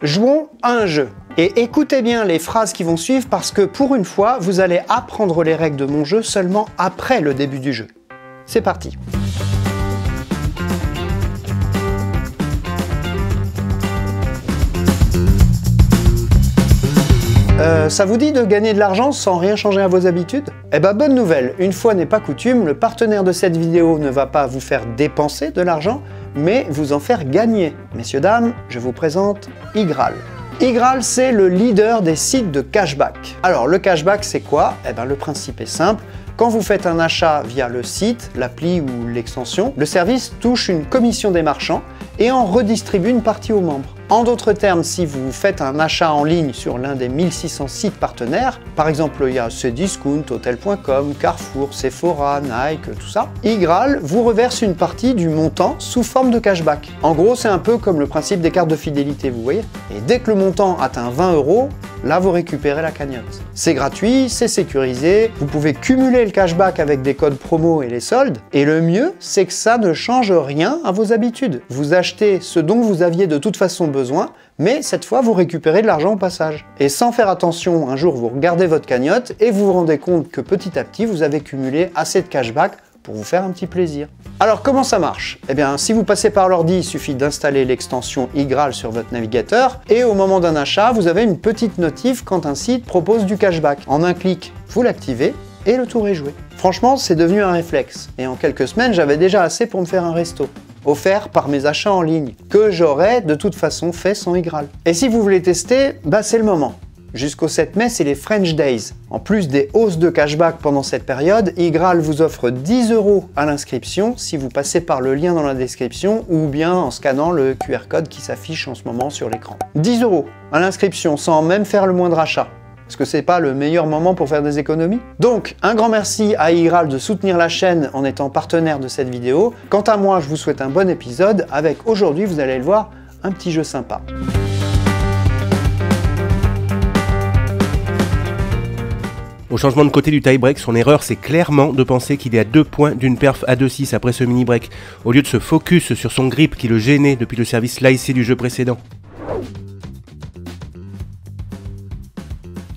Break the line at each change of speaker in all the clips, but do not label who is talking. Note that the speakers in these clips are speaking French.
Jouons à un jeu. Et écoutez bien les phrases qui vont suivre parce que pour une fois, vous allez apprendre les règles de mon jeu seulement après le début du jeu. C'est parti. Ça vous dit de gagner de l'argent sans rien changer à vos habitudes? Eh ben bonne nouvelle, une fois n'est pas coutume, le partenaire de cette vidéo ne va pas vous faire dépenser de l'argent, mais vous en faire gagner. Messieurs, dames, je vous présente iGraal. iGraal, c'est le leader des sites de cashback. Alors le cashback, c'est quoi? Eh ben le principe est simple. Quand vous faites un achat via le site, l'appli ou l'extension, le service touche une commission des marchands et en redistribue une partie aux membres. En d'autres termes, si vous faites un achat en ligne sur l'un des 1600 sites partenaires, par exemple il y a Cdiscount, Hotel.com, Carrefour, Sephora, Nike, tout ça, iGraal vous reverse une partie du montant sous forme de cashback. En gros, c'est un peu comme le principe des cartes de fidélité, vous voyez. Et dès que le montant atteint 20 €, là vous récupérez la cagnotte. C'est gratuit, c'est sécurisé, vous pouvez cumuler le cashback avec des codes promo et les soldes, et le mieux, c'est que ça ne change rien à vos habitudes. Vous achetez ce dont vous aviez de toute façon besoin, mais cette fois vous récupérez de l'argent au passage. Et sans faire attention, un jour vous regardez votre cagnotte et vous vous rendez compte que petit à petit vous avez cumulé assez de cashback pour vous faire un petit plaisir. Alors comment ça marche? Eh bien si vous passez par l'ordi, il suffit d'installer l'extension iGraal sur votre navigateur et au moment d'un achat, vous avez une petite notif quand un site propose du cashback. En un clic, vous l'activez et le tour est joué. Franchement, c'est devenu un réflexe et en quelques semaines, j'avais déjà assez pour me faire un resto, offert par mes achats en ligne, que j'aurais de toute façon fait sans iGraal. Et si vous voulez tester, bah c'est le moment. Jusqu'au 7 mai, c'est les French Days. En plus des hausses de cashback pendant cette période, iGraal vous offre 10 € à l'inscription si vous passez par le lien dans la description ou bien en scannant le QR code qui s'affiche en ce moment sur l'écran. 10 € à l'inscription sans même faire le moindre achat. Est-ce que c'est pas le meilleur moment pour faire des économies? Donc, un grand merci à iGraal de soutenir la chaîne en étant partenaire de cette vidéo. Quant à moi, je vous souhaite un bon épisode avec aujourd'hui, vous allez le voir, un petit jeu sympa.
Au changement de côté du tie-break, son erreur c'est clairement de penser qu'il est à 2 points d'une perf à 2-6 après ce mini-break, au lieu de se focus sur son grip qui le gênait depuis le service slicé du jeu précédent.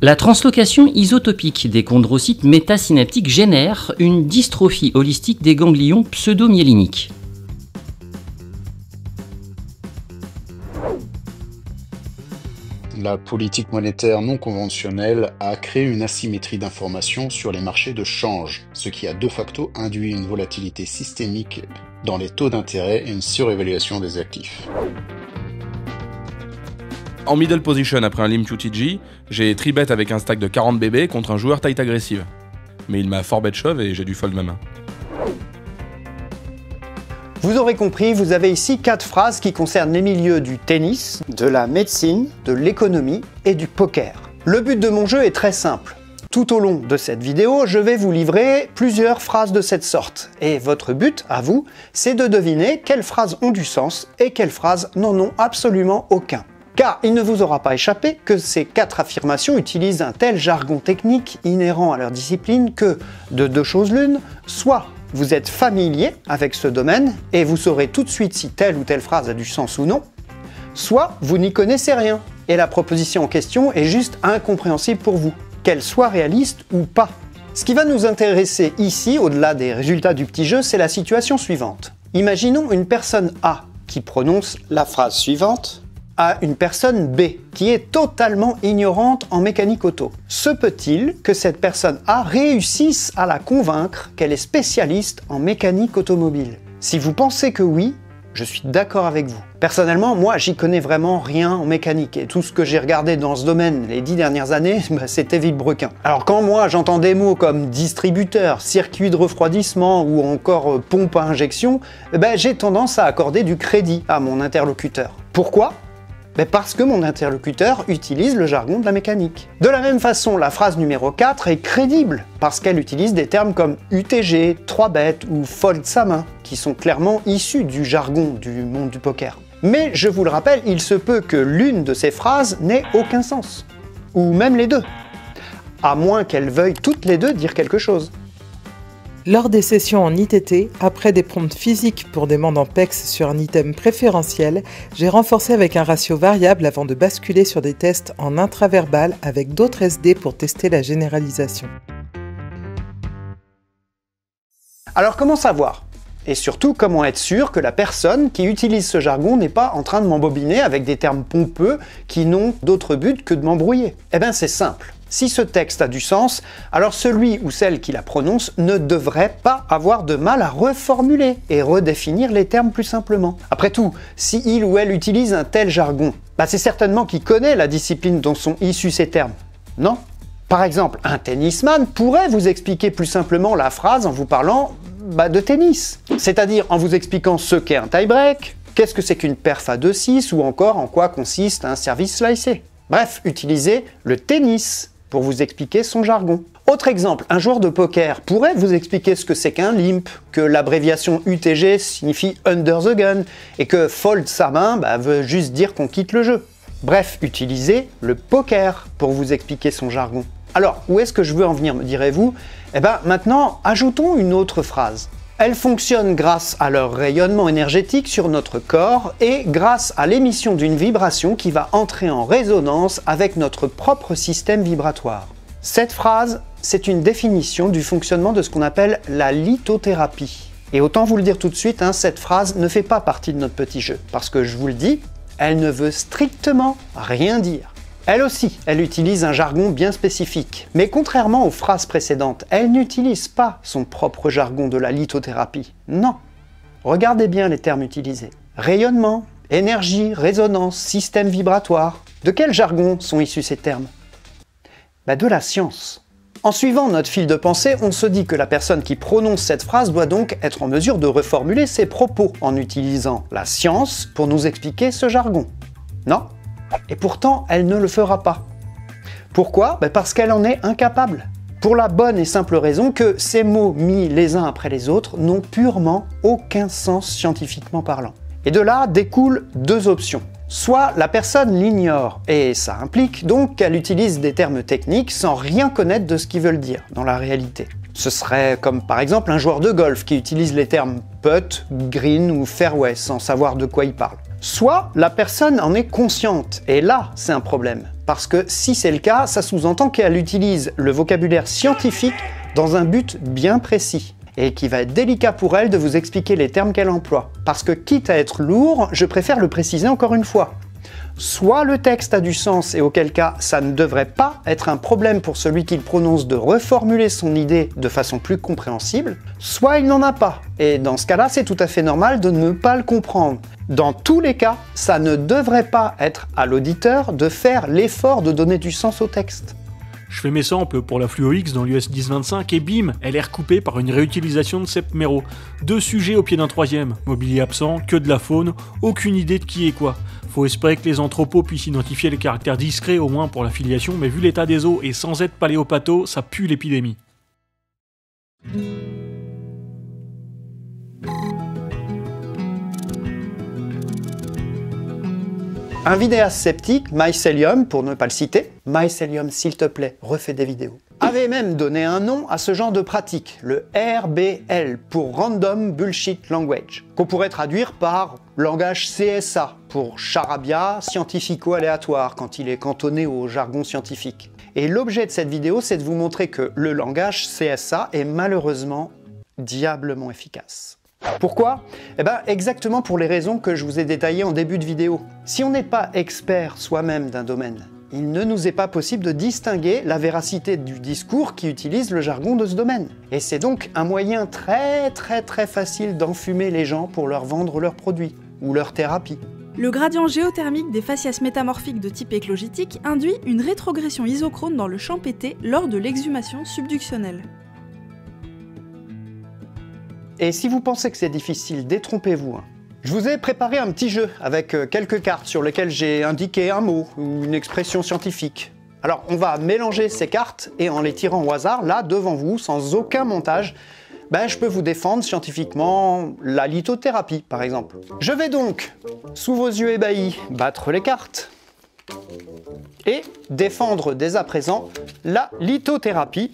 La translocation isotopique des chondrocytes métasynaptiques génère une dystrophie holistique des ganglions pseudomyéliniques.
La politique monétaire non conventionnelle a créé une asymétrie d'information sur les marchés de change, ce qui a de facto induit une volatilité systémique dans les taux d'intérêt et une surévaluation des actifs.
En middle position après un limp UTG, j'ai tribet avec un stack de 40 BB contre un joueur tight agressive. Mais il m'a fort bet shove et j'ai dû fold ma main.
Vous aurez compris, vous avez ici 4 phrases qui concernent les milieux du tennis, de la médecine, de l'économie et du poker. Le but de mon jeu est très simple. Tout au long de cette vidéo, je vais vous livrer plusieurs phrases de cette sorte. Et votre but, à vous, c'est de deviner quelles phrases ont du sens et quelles phrases n'en ont absolument aucun. Car il ne vous aura pas échappé que ces 4 affirmations utilisent un tel jargon technique inhérent à leur discipline que, de deux choses l'une, soit vous êtes familier avec ce domaine et vous saurez tout de suite si telle ou telle phrase a du sens ou non, soit vous n'y connaissez rien et la proposition en question est juste incompréhensible pour vous, qu'elle soit réaliste ou pas. Ce qui va nous intéresser ici, au-delà des résultats du petit jeu, c'est la situation suivante. Imaginons une personne A qui prononce la phrase suivante à une personne B qui est totalement ignorante en mécanique auto. Se peut-il que cette personne A réussisse à la convaincre qu'elle est spécialiste en mécanique automobile? Si vous pensez que oui, je suis d'accord avec vous. Personnellement, moi, j'y connais vraiment rien en mécanique et tout ce que j'ai regardé dans ce domaine les 10 dernières années, c'était vilebrequin. Alors quand moi, j'entends des mots comme distributeur, circuit de refroidissement ou encore pompe à injection, j'ai tendance à accorder du crédit à mon interlocuteur. Pourquoi ? Parce que mon interlocuteur utilise le jargon de la mécanique. De la même façon, la phrase numéro 4 est crédible, parce qu'elle utilise des termes comme UTG, 3-bet ou fold sa main, qui sont clairement issus du jargon du monde du poker. Mais je vous le rappelle, il se peut que l'une de ces phrases n'ait aucun sens. Ou même les deux. À moins qu'elles veuillent toutes les deux dire quelque chose.
Lors des sessions en ITT, après des prompts physiques pour des mandants PEX sur un item préférentiel, j'ai renforcé avec un ratio variable avant de basculer sur des tests en intraverbal avec d'autres SD pour tester la généralisation.
Alors comment savoir? Et surtout, comment être sûr que la personne qui utilise ce jargon n'est pas en train de m'embobiner avec des termes pompeux qui n'ont d'autre but que de m'embrouiller? Eh bien c'est simple. Si ce texte a du sens, alors celui ou celle qui la prononce ne devrait pas avoir de mal à reformuler et redéfinir les termes plus simplement. Après tout, si il ou elle utilise un tel jargon, c'est certainement qu'il connaît la discipline dont sont issus ces termes, non? Par exemple, un tennisman pourrait vous expliquer plus simplement la phrase en vous parlant de tennis. C'est-à-dire en vous expliquant ce qu'est un tie-break, qu'est-ce que c'est qu'une perf à 2-6 ou encore en quoi consiste un service slicé. Bref, utilisez le tennis pour vous expliquer son jargon. Autre exemple, un joueur de poker pourrait vous expliquer ce que c'est qu'un limp, que l'abréviation UTG signifie under the gun, et que fold sa main veut juste dire qu'on quitte le jeu. Bref, utilisez le poker pour vous expliquer son jargon. Alors, où est-ce que je veux en venir, me direz-vous? Eh bien, maintenant, ajoutons une autre phrase. Elles fonctionnent grâce à leur rayonnement énergétique sur notre corps et grâce à l'émission d'une vibration qui va entrer en résonance avec notre propre système vibratoire. Cette phrase, c'est une définition du fonctionnement de ce qu'on appelle la lithothérapie. Et autant vous le dire tout de suite, cette phrase ne fait pas partie de notre petit jeu, parce que je vous le dis, elle ne veut strictement rien dire. Elle aussi, elle utilise un jargon bien spécifique. Mais contrairement aux phrases précédentes, elle n'utilise pas son propre jargon de la lithothérapie. Non. Regardez bien les termes utilisés. Rayonnement, énergie, résonance, système vibratoire. De quel jargon sont issus ces termes? De la science. En suivant notre fil de pensée, on se dit que la personne qui prononce cette phrase doit donc être en mesure de reformuler ses propos en utilisant la science pour nous expliquer ce jargon. Non? Et pourtant, elle ne le fera pas. Pourquoi? Parce qu'elle en est incapable. Pour la bonne et simple raison que ces mots mis les uns après les autres n'ont purement aucun sens scientifiquement parlant. Et de là découlent deux options. Soit la personne l'ignore, et ça implique donc qu'elle utilise des termes techniques sans rien connaître de ce qu'ils veulent dire dans la réalité. Ce serait comme par exemple un joueur de golf qui utilise les termes putt, green ou fairway sans savoir de quoi il parle. Soit la personne en est consciente, et là c'est un problème, parce que si c'est le cas, ça sous-entend qu'elle utilise le vocabulaire scientifique dans un but bien précis, et qu'il va être délicat pour elle de vous expliquer les termes qu'elle emploie. Parce que quitte à être lourd, je préfère le préciser encore une fois. Soit le texte a du sens et auquel cas ça ne devrait pas être un problème pour celui qui le prononce de reformuler son idée de façon plus compréhensible, soit il n'en a pas. Et dans ce cas-là, c'est tout à fait normal de ne pas le comprendre. Dans tous les cas, ça ne devrait pas être à l'auditeur de faire l'effort de donner du sens au texte.
Je fais mes samples pour la Fluo X dans l'US 1025 et bim, elle est recoupée par une réutilisation de Sepp Mero. 2 sujets au pied d'un 3e, mobilier absent, que de la faune, aucune idée de qui est quoi. Faut espérer que les anthropos puissent identifier les caractères discrets au moins pour la filiation, mais vu l'état des eaux et sans être paléopato, ça pue l'épidémie.
Un vidéaste sceptique, Mycelium, pour ne pas le citer, Mycelium s'il te plaît, refais des vidéos, avait même donné un nom à ce genre de pratique, le RBL, pour Random Bullshit Language, qu'on pourrait traduire par langage CSA, pour charabia scientifico-aléatoire, quand il est cantonné au jargon scientifique. Et l'objet de cette vidéo, c'est de vous montrer que le langage CSA est malheureusement diablement efficace. Pourquoi? Exactement pour les raisons que je vous ai détaillées en début de vidéo. Si on n'est pas expert soi-même d'un domaine, il ne nous est pas possible de distinguer la véracité du discours qui utilise le jargon de ce domaine. Et c'est donc un moyen très facile d'enfumer les gens pour leur vendre leurs produits ou leur thérapie.
Le gradient géothermique des faciès métamorphiques de type éclogitique induit une rétrogression isochrone dans le champ PT lors de l'exhumation subductionnelle.
Et si vous pensez que c'est difficile, détrompez-vous. Je vous ai préparé un petit jeu avec quelques cartes sur lesquelles j'ai indiqué un mot ou une expression scientifique. Alors on va mélanger ces cartes et en les tirant au hasard, là devant vous, sans aucun montage, je peux vous défendre scientifiquement la lithothérapie par exemple. Je vais donc, sous vos yeux ébahis, battre les cartes et défendre dès à présent la lithothérapie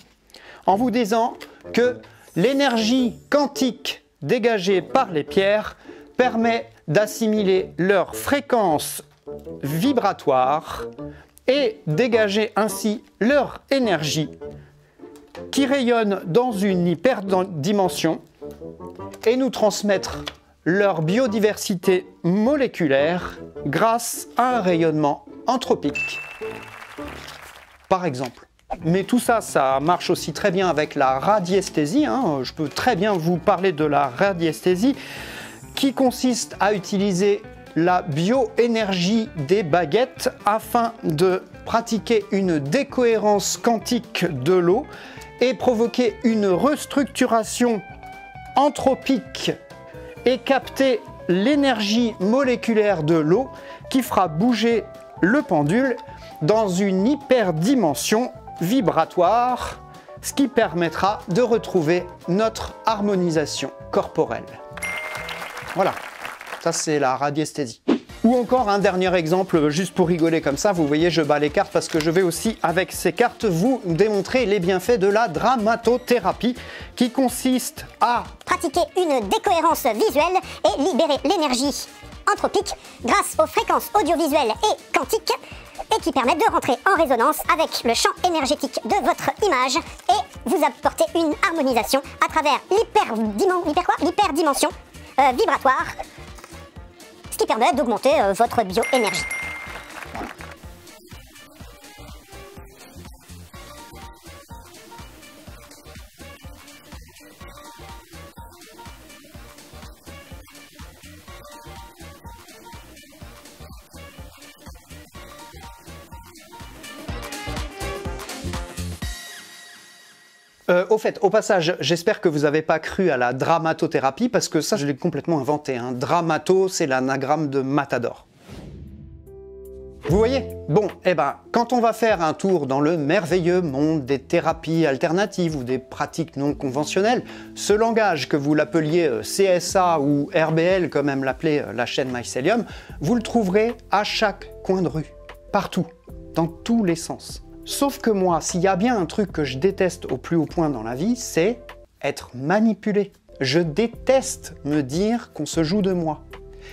en vous disant que L'énergie quantique dégagée par les pierres permet d'assimiler leur fréquence vibratoire et dégager ainsi leur énergie qui rayonne dans une hyperdimension et nous transmettre leur biodiversité moléculaire grâce à un rayonnement anthropique, par exemple. Mais tout ça, ça marche aussi très bien avec la radiesthésie, hein. Je peux très bien vous parler de la radiesthésie qui consiste à utiliser la bioénergie des baguettes afin de pratiquer une décohérence quantique de l'eau et provoquer une restructuration anthropique et capter l'énergie moléculaire de l'eau qui fera bouger le pendule dans une hyperdimension vibratoire, ce qui permettra de retrouver notre harmonisation corporelle. Voilà, ça c'est la radiesthésie. Ou encore un dernier exemple, juste pour rigoler comme ça, vous voyez je bats les cartes parce que je vais aussi avec ces cartes vous démontrer les bienfaits de la dramatothérapie qui consiste à
pratiquer une décohérence visuelle et libérer l'énergie anthropique grâce aux fréquences audiovisuelles et quantiques et qui permettent de rentrer en résonance avec le champ énergétique de votre image et vous apporter une harmonisation à travers l'hyperdimension vibratoire, ce qui permet d'augmenter votre bioénergie.
Au passage, j'espère que vous n'avez pas cru à la dramatothérapie parce que ça, je l'ai complètement inventé. Hein. Dramato, c'est l'anagramme de Matador. Vous voyez? Bon, eh ben, quand on va faire un tour dans le merveilleux monde des thérapies alternatives ou des pratiques non conventionnelles, ce langage que vous l'appeliez CSA ou RBL, comme aime l'appeler la chaîne Mycelium, vous le trouverez à chaque coin de rue, partout, dans tous les sens. Sauf que moi, s'il y a bien un truc que je déteste au plus haut point dans la vie, c'est être manipulé. Je déteste me dire qu'on se joue de moi.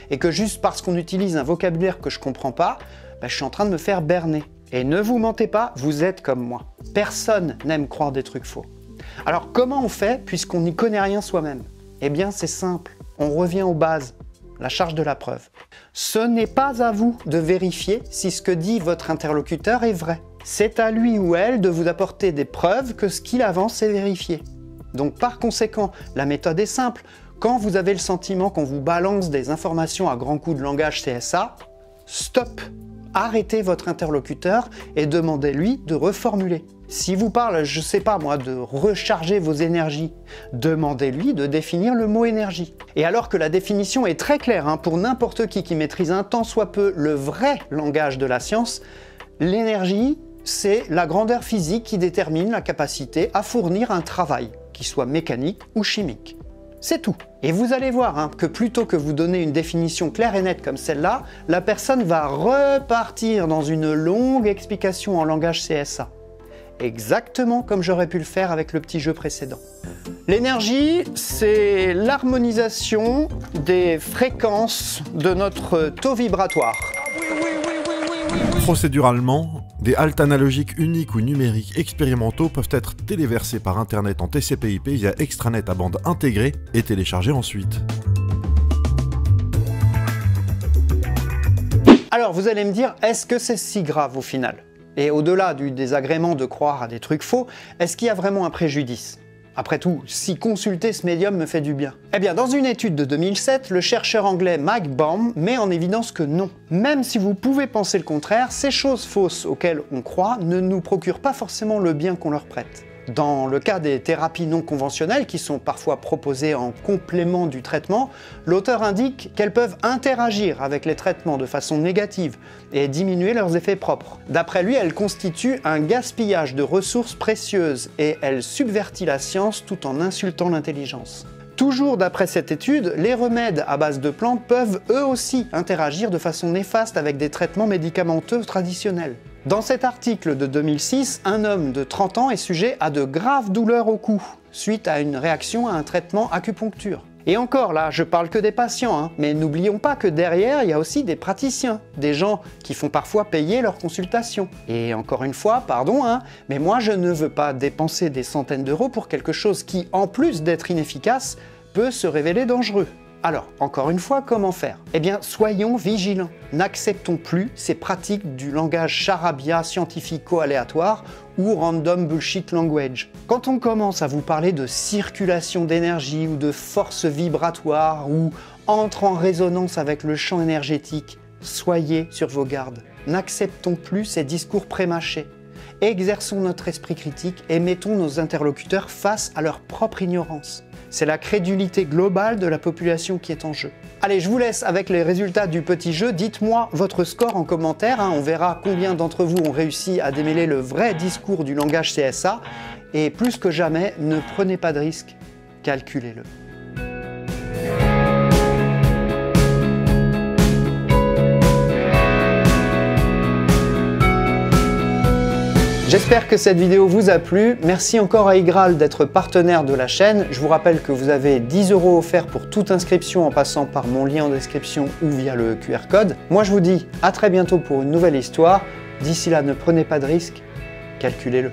Et que juste parce qu'on utilise un vocabulaire que je comprends pas, je suis en train de me faire berner. Et ne vous mentez pas, vous êtes comme moi. Personne n'aime croire des trucs faux. Alors comment on fait puisqu'on n'y connaît rien soi-même? Eh bien c'est simple, on revient aux bases. La charge de la preuve. Ce n'est pas à vous de vérifier si ce que dit votre interlocuteur est vrai. C'est à lui ou elle de vous apporter des preuves que ce qu'il avance est vérifié. Donc par conséquent, la méthode est simple. Quand vous avez le sentiment qu'on vous balance des informations à grands coups de langage CSA, stop! Arrêtez votre interlocuteur et demandez-lui de reformuler. Si vous parle, je sais pas moi, de recharger vos énergies, demandez-lui de définir le mot énergie. Et alors que la définition est très claire hein, pour n'importe qui maîtrise un tant soit peu le vrai langage de la science, l'énergie, c'est la grandeur physique qui détermine la capacité à fournir un travail, qu'il soit mécanique ou chimique. C'est tout. Et vous allez voir hein, que plutôt que vous donner une définition claire et nette comme celle-là, la personne va repartir dans une longue explication en langage CSA. Exactement comme j'aurais pu le faire avec le petit jeu précédent. L'énergie, c'est l'harmonisation des fréquences de notre taux vibratoire.
Procéduralement, des haltes analogiques uniques ou numériques expérimentaux peuvent être téléversés par Internet en TCP/IP via extranet à bande intégrée et téléchargés ensuite.
Alors vous allez me dire, est-ce que c'est si grave au final? Et au-delà du désagrément de croire à des trucs faux, est-ce qu'il y a vraiment un préjudice? Après tout, si consulter ce médium me fait du bien. Eh bien, dans une étude de 2007, le chercheur anglais Mike Baum met en évidence que non. Même si vous pouvez penser le contraire, ces choses fausses auxquelles on croit ne nous procurent pas forcément le bien qu'on leur prête. Dans le cas des thérapies non conventionnelles, qui sont parfois proposées en complément du traitement, l'auteur indique qu'elles peuvent interagir avec les traitements de façon négative et diminuer leurs effets propres. D'après lui, elles constituent un gaspillage de ressources précieuses et elles subvertissent la science tout en insultant l'intelligence. Toujours d'après cette étude, les remèdes à base de plantes peuvent eux aussi interagir de façon néfaste avec des traitements médicamenteux traditionnels. Dans cet article de 2006, un homme de 30 ans est sujet à de graves douleurs au cou. suite à une réaction à un traitement acupuncture. Et encore là, je parle que des patients, hein, mais n'oublions pas que derrière, il y a aussi des praticiens, des gens qui font parfois payer leurs consultations. Et encore une fois, pardon, hein, mais moi je ne veux pas dépenser des centaines d'euros pour quelque chose qui, en plus d'être inefficace, peut se révéler dangereux. Alors, encore une fois, comment faire? Eh bien, soyons vigilants. N'acceptons plus ces pratiques du langage charabia scientifico-aléatoire ou random bullshit language. Quand on commence à vous parler de circulation d'énergie ou de force vibratoire ou entre en résonance avec le champ énergétique, soyez sur vos gardes. N'acceptons plus ces discours prémâchés. Exerçons notre esprit critique et mettons nos interlocuteurs face à leur propre ignorance. C'est la crédulité globale de la population qui est en jeu. Allez, je vous laisse avec les résultats du petit jeu. Dites-moi votre score en commentaire, hein. On verra combien d'entre vous ont réussi à démêler le vrai discours du langage CSA. Et plus que jamais, ne prenez pas de risques, calculez-le. J'espère que cette vidéo vous a plu. Merci encore à Igral d'être partenaire de la chaîne. Je vous rappelle que vous avez 10 € offerts pour toute inscription en passant par mon lien en description ou via le QR code. Moi je vous dis à très bientôt pour une nouvelle histoire. D'ici là, ne prenez pas de risques, calculez-le.